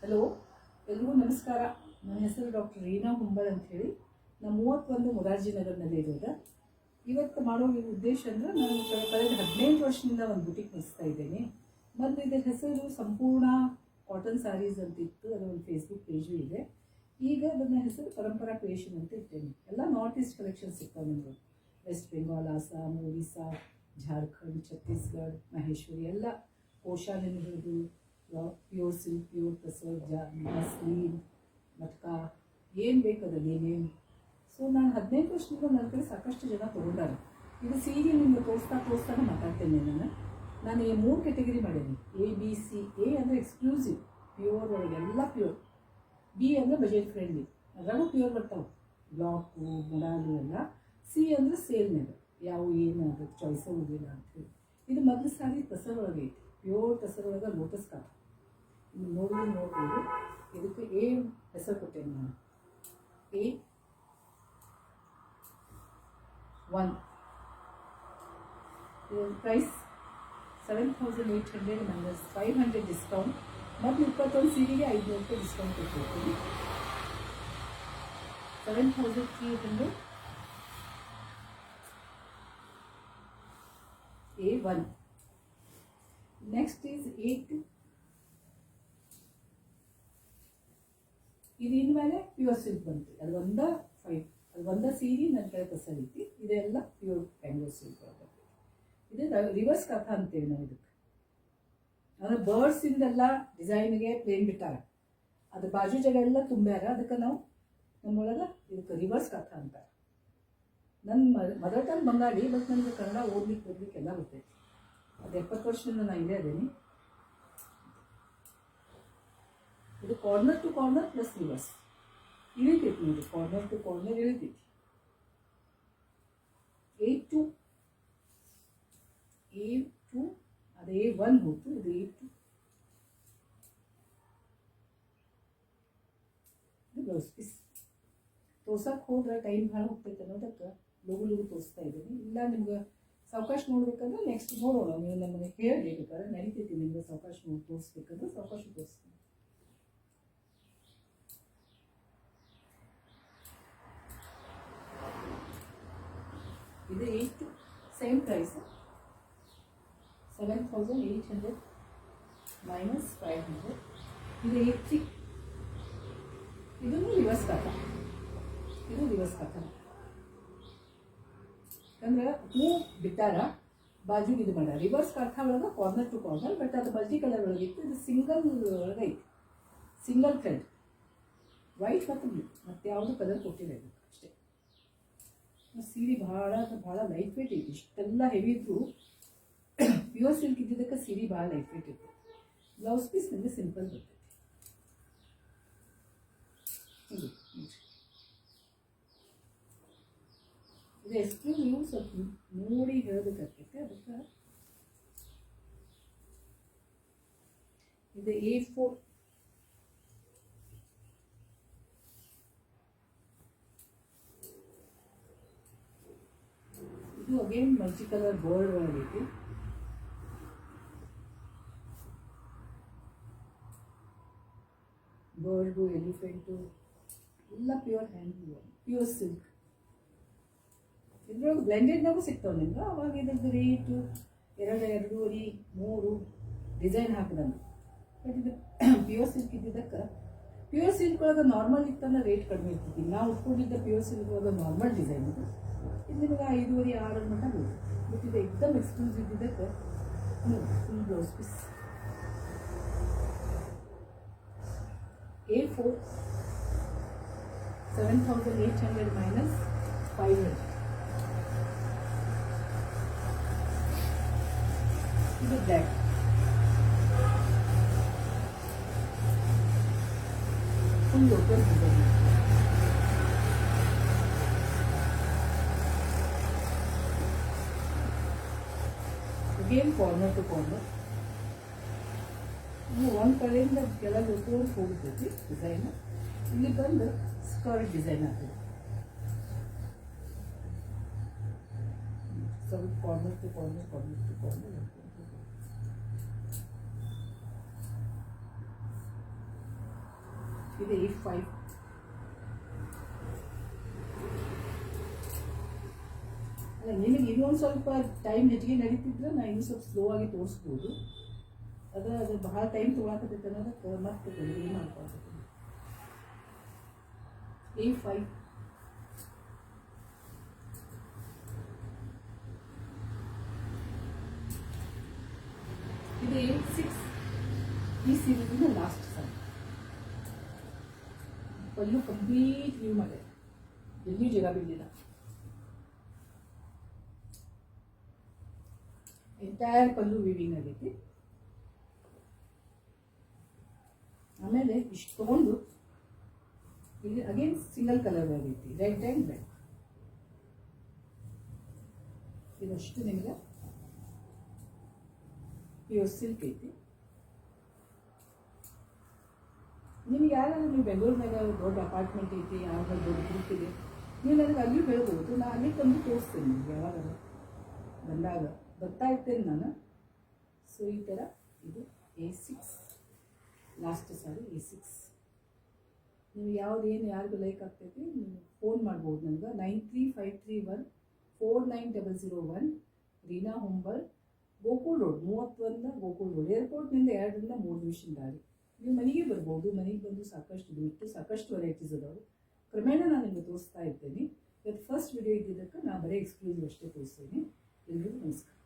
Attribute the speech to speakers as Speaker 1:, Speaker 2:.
Speaker 1: Hello, ಎಲ್ರಿಗೂ ನಮಸ್ಕಾರ. ನನ್ನ ಹೆಸರು ಡಾಕ್ಟರ್ ರೀನಾ ಹುಂಬಲ್ ಅಂಥೇಳಿ. ನಾನು 31 ಮುರಾರ್ಜಿ ನಗರ್ನಲ್ಲಿ ಇರೋದು. ಇವತ್ತು ಮಾಡೋ ಉದ್ದೇಶ ಅಂದರೆ, ನಾನು ಕಳೆದ 15 ವರ್ಷದಿಂದ ಒಂದು ಬುಟಿಕ್ ನಡೆಸ್ತಾ ಇದ್ದೇನೆ. ಮತ್ತು ಇದರ ಹೆಸರು ಸಂಪೂರ್ಣ ಕಾಟನ್ ಸ್ಯಾರೀಸ್ ಅಂತಿತ್ತು. ಅದು ಒಂದು ಫೇಸ್ಬುಕ್ ಪೇಜು ಇದೆ. ಈಗ ನನ್ನ ಹೆಸರು ಪರಂಪರಾ ಕ್ರಿಯೇಷನ್ ಅಂತ ಇರ್ತೇನೆ. ಎಲ್ಲ ನಾರ್ತ್ ಈಸ್ಟ್ ಕಲೆಕ್ಷನ್ ಸಿಗ್ತಾವೆ ನಿಮಗೆ. ವೆಸ್ಟ್ ಬೆಂಗಾಲ್, ಅಸ್ಸಾಂ, ಒರಿಸ್ಸಾ, ಜಾರ್ಖಂಡ್, ಛತ್ತೀಸ್ಗಢ, ಮಹೇಶ್ವರಿ ಎಲ್ಲ ಕೋಶಾಲಿನ ಹಿಡಿದು ಪ್ಯೂರ್ ಸಿಲ್ಕ್, ಪ್ಯೂರ್ ಟಸರ್, ಮಸ್ಲೀನ್, ಮಟ್ಕಾ ಏನು ಬೇಕದಲ್ಲಿ ಏನೇನು. ಸೊ ನಾನು 15 ವರ್ಷದಿಂದ ನನ್ನ ಕಡೆ ಸಾಕಷ್ಟು ಜನ ತೊಗೊಂಡಾರೆ. ಇದು ಸೀರೆ ನಿಮ್ಗೆ ತೋರಿಸ್ತಾನೆ ಮಾತಾಡ್ತೇನೆ. ನಾನು 3 ಕ್ಯಾಟಗರಿ ಮಾಡೀನಿ. A, B, C. A ಅಂದರೆ ಎಕ್ಸ್ಕ್ಲೂಸಿವ್, ಪ್ಯೂರ್ ಒಳಗೆ ಎಲ್ಲ ಪ್ಯೂರ್. B ಅಂದರೆ ಬಜೆಟ್ ಫ್ರೆಂಡ್ಲಿ, ಅದರಲ್ಲೂ ಪ್ಯೂರ್ ಬರ್ತಾವೆ, ಬ್ಲಾಕು ಮೊಡಾಲು ಎಲ್ಲ. C ಅಂದರೆ ಸೇಲ್ನಾಗ ಯಾವ ಏನು ಅದಕ್ಕೆ ಚಾಯ್ಸ್ ಹೋಗಿಲ್ಲ ಅಂಥೇಳಿ. ಇದು ಮೊದಲು ಸಾರಿ ಟಸರ್ ಒಳಗೆ ಐತಿ, ಪ್ಯೂರ್ ಟಸರ್ ಒಳಗೆ ಲೋಟಸ್ ಕಾಟ. ಇನ್ನು ನೋಡ್ಬೋದು. ಇದಕ್ಕೆ A ಹೆಸರು ಕೊಟ್ಟೇನೆ ನಾನು. A1. ಇದರ ಪ್ರೈಸ್ 7,800 ಮೈನಸ್ 500 ಡಿಸ್ಕೌಂಟ್. ಮತ್ತು 21 ಸೀರೆಗೆ 500 ರೂಪಾಯಿ ಡಿಸ್ಕೌಂಟ್ ಕೊಟ್ಟಿರ್ತೀನಿ. 7,300. A1. Next is A2. ಇದು ಇನ್ಮೇಲೆ ಪ್ಯೂರ್ ಸಿಲ್ಕ್ ಬಂತು. ಅದು ಒಂದ ಸೀರೆ ನನ್ನ ಕಡೆ ಐತಿ. ಇದೆಲ್ಲ ಪ್ಯೂರ್ ಬ್ಯಾಂಗ್ಳೂರ್ ಸಿಲ್ಕ್ ಬರ್ತದೆ. ಇದು ರಿವರ್ಸ್ ಕಥಾ ಅಂತೇವೆ ನಾವು ಇದಕ್ಕೆ. ಅಂದರೆ ಬರ್ಡ್ಸಿಂದೆಲ್ಲ ಡಿಸೈನ್ಗೆ ಪ್ಲೇನ್ ಬಿಟ್ಟಾರ, ಅದು ಬಾಜು ಜಾಗ ಎಲ್ಲ ತುಂಬ್ಯಾರ. ಅದಕ್ಕೆ ನಾವು ನಮ್ಮೊಳಗೆ ಇದಕ್ಕೆ ರಿವರ್ಸ್ ಕಥಾ ಅಂತಾರೆ. ನನ್ನ ಮದರ್ ಟಂಗ್ ಬಂಗಾಳಿ, ಬಟ್ ನನಗೆ ಕನ್ನಡ ಓದ್ಲಿಕ್ಕೆ ಎಲ್ಲ ಗೊತ್ತೈತಿ. ಅದು 70 ವರ್ಷದಿಂದ ನಾನು ಇಲ್ಲೇ ಅದೇನಿ. ಇದು corner to corner plus reverse ಇಳಿತೈತಿ ನೋಡಿ. ಕಾರ್ನರ್ ಟು ಕಾರ್ನರ್ ಇಳಿತೈತಿ. A2 ಅದು A1 ಹೋಯ್ತು. ಇದು A2. ಇದು ಬ್ಲೌಸ್ ಪೀಸ್. ತೋರ್ಸಕ್ಕೆ ಹೋದ್ರೆ ಟೈಮ್ ಭಾಳ ಹೋಗ್ತೈತೆ ಅನ್ನೋದಕ್ಕೆ ಲಗು ತೋರಿಸ್ತಾ ಇದ್ದೀನಿ. ಇಲ್ಲ ನಿಮ್ಗೆ ಸಾವಕಾಶ ನೋಡ್ಬೇಕಂದ್ರೆ ನೆಕ್ಸ್ಟ್ ನೋಡೋಣ. ನೀವು ನಮಗೆ ಹೇಳಬೇಕಾದ್ರೆ ನಡೀತೈತಿ. ನಿಮ್ಗೆ ಸಾವಕಾಶ ನೋಡಿ ತೋರಿಸ್ಬೇಕಂದ್ರೆ ಸಾವಕಾಶ ತೋರಿಸ್ತೀನಿ. ಇದು A2 ಸೇಮ್ ಪ್ರೈಸ್, 7,800 ಮೈನಸ್ 500. ಇದು A3. ಇದನ್ನು ರಿವರ್ಸ್ ಕಥಾ. ಇದು ರಿವರ್ಸ್ ಕಥಾ ಯಾಕಂದ್ರೆ ಹೂ ಬಿಟ್ಟಾರ, ಬಾಜು ಇದು ಮಾಡ. ರಿವರ್ಸ್ ಕಥಾ ಒಳಗೆ ಕಾರ್ನರ್ ಟು ಕಾರ್ನರ್, ಬಟ್ ಅದು ಮಲ್ಟಿ ಕಲರ್ ಒಳಗಿತ್ತು. ಇದು ಸಿಂಗಲ್ ಒಳಗೆ ಐತಿ, ಸಿಂಗಲ್ ಥ್ರೆಡ್, ವೈಟ್ ಮತ್ತು ಬ್ಲೂ, ಮತ್ತು ಯಾವುದು ಕಲರ್ ಕೊಟ್ಟಿಲ್ಲ ಇದಕ್ಕೆ ಅಷ್ಟೇ. ಸೀರೆ ಭಾಳ ಲೈಟ್ ವೇಟ್ ಐತಿ. ಇಷ್ಟೆಲ್ಲ ಹೆವಿ ಇದ್ರು ಪ್ಯೂರ್ ಸಿಲ್ಕ್ ಇದ್ದಿದ್ದಕ್ಕೆ ಸೀರೆ ಭಾಳ ಲೈಟ್ ವೇಟ್ ಇತ್ತು. ಬ್ಲೌಸ್ ಪೀಸ್ ನನಗೆ ಸಿಂಪಲ್ ಬರ್ತೈತಿ. ಇದು ಎಷ್ಟು ನೀವು ಸ್ವಲ್ಪ ನೋಡಿ ಹೇಳಬೇಕಾಗ್ತೈತೆ. ಅದಕ್ಕೆ ಇದು A4. ಇದು ಅಗೇನ್ ಮಲ್ಟಿ ಕಲರ್ ಬರ್ಡ್ ಒಳಗೈತಿ. ಬರ್ಡು, ಎಲಿಫೆಂಟು ಎಲ್ಲ ಪ್ಯೂರ್ ಹ್ಯಾಂಡ್, ಪ್ಯೂರ್ ಸಿಲ್ಕ್. ಇದ್ರೊಳಗೆ ಬ್ಲೆಂಡೆಡ್ನಾಗೂ ಸಿಗ್ತಾವೆ ನಿಮ್ಗೆ. ಅವಾಗ ಇದ್ರದ್ದು ರೇಟು 2.5-3 ಡಿಸೈನ್ ಹಾಕಿದಂಗೆ. ಬಟ್ ಇದು ಪ್ಯೂರ್ ಸಿಲ್ಕ್ ಇದ್ದಿದ್ದಕ್ಕೆ, ಪ್ಯೂರ್ ಸಿಲ್ಕ್ ಒಳಗೆ ನಾರ್ಮಲ್ ಇತ್ತಂದ್ರೆ ರೇಟ್ ಕಡಿಮೆ ಇರ್ತಿತ್ತು. ನಾವು ಉಟ್ಕೊಂಡಿದ್ದ ಪ್ಯೂರ್ ಸಿಲ್ಕ್ ಒಳಗೆ ನಾರ್ಮಲ್ ಡಿಸೈನ್ ಇದು. ಇದು ನಿಮ್ಗೆ 5.5-6 ಮಟ್ಟ ಬೀಳುತ್ತೆ. ಬಟ್ ಇದು ಎಕ್ದಮ್ ಎಕ್ಸ್ಕ್ಲೂಸಿವ್ ಇದ್ದಿದ್ದಕ್ಕೆ full blouse piece. A4, 7,800 minus 500. ಇದು black. Full lotus design. Again corner to corner. ಒಂದು ಕಡೆಯಿಂದ ಕೆಳಗೆ ಹೋಗ್ತೈತಿ ಡಿಸೈನ್. ಇಲ್ಲಿ ಬಂದು ಸ್ಕರ್ಟ್ ಡಿಸೈನ್ ಆಗ್ತದೆ. ಸ್ವಲ್ಪ corner to corner, corner to corner. ಇದು A5. ಅಲ್ಲ, ನಿಮಗೆ ಇನ್ನೊಂದು ಸ್ವಲ್ಪ ಟೈಮ್ ಹೆಚ್ಚಿಗೆ ನಡೀತಿದ್ರೆ ನಾನು ಇನ್ನೂ ಸ್ವಲ್ಪ ಸ್ಲೋ ಆಗಿ ತೋರಿಸ್ಬೋದು. ಅದು ಬಹಳ ಟೈಮ್ ತೊಗೊಳಕತ್ತೈತೆ ಅನ್ನೋದಕ್ಕೆ ಮತ್ತೆ ಏನು ಮಾಡ್ಕೊಳ್ತೀನಿ. A5. ಇದು A6. ಈ ಸೀರೀಸಿನ ಲಾಸ್ಟ್ ಸಾರಿ. ಪಲ್ಲು ಕಂಪ್ಲೀಟ್ ವ್ಯೂ ಮಾಡಿದೆ, ಎಲ್ಲಿಯೂ ಜಾಗ ಬಿಡಲಿಲ್ಲ. ಎಂಟೈರ್ ಪಲ್ಲು ವೀವಿಂಗ್ ಆಗೈತಿ. ಆಮೇಲೆ ಇಷ್ಟು ತೊಗೊಂಡು ಇಲ್ಲಿ ಅಗೇನ್ ಸಿಂಗಲ್ ಕಲರ್ ಆಗೈತಿ, ರೆಡ್ ಆ್ಯಂಡ್ ಬ್ಲ್ಯಾಕ್. ಇದಷ್ಟು ನಿಮಗೆ ಪ್ಯೂರ್ ಸಿಲ್ಕ್ ಐತಿ. ನಿಮ್ಗೆ ಯಾರಾದ್ರೂ ನೀವು ಬೆಂಗಳೂರಿನಾಗ ದೊಡ್ಡ ಅಪಾರ್ಟ್ಮೆಂಟ್ ಐತಿ, ಯಾವಾಗ ದೊಡ್ಡ ಗ್ರೂಪ್ ಇದೆ, ನೀವು ನನಗೆ ಅಲ್ಲಿಯೂ ಹೇಳ್ಬೋದು. ನಾನು ಅಲ್ಲಿ ತಂದು ತೋರಿಸ್ತೇನೆ ನಿಮ್ಗೆ ಯಾವಾಗ ಬಂದಾಗ ಬರ್ತಾ ಇರ್ತೇನೆ ನಾನು. ಸೊ ಈ ಥರ ಇದು A6 ಲಾಸ್ಟ್ ಸಾರಿ A6. ನೀವು ಯಾವುದೇನು ಯಾರಿಗೂ ಲೈಕ್ ಆಗ್ತೈತಿ ನೀವು ಫೋನ್ ಮಾಡ್ಬೋದು ನನಗೆ 9353149001 ರೀನಾ ಹುಂಬಲ್, ಗೋಕುಲ್ ರೋಡ್ 31 ಗೋಕುಲ್ ರೋಡ್, ಏರ್ಪೋರ್ಟ್ನಿಂದ 2 ರಿಂದ 3 ನಿಮಿಷದ ದಾರಿ. ನೀವು ಮನೆಗೆ ಬರ್ಬೋದು. ಮನೆಗೆ ಬಂದು ಸಾಕಷ್ಟು ಬಿಟ್ಟು ಸಾಕಷ್ಟು ವೆರೈಟೀಸ್ ಅದಾವೆ. ಕ್ರಮೇಣ ನಾನು ನಿಮಗೆ ತೋರಿಸ್ತಾ ಇರ್ತೇನೆ. ಇವತ್ತು ಫಸ್ಟ್ ವಿಡಿಯೋ ಇದ್ದಿದ್ದಕ್ಕೆ ನಾನು ಬರೀ ಎಕ್ಸ್ಕ್ಲೂಸಿವ್ ಅಷ್ಟೇ ತೋರಿಸ್ತೇನೆ. ಎಲ್ಲರಿಗೂ ನಮಸ್ಕಾರ.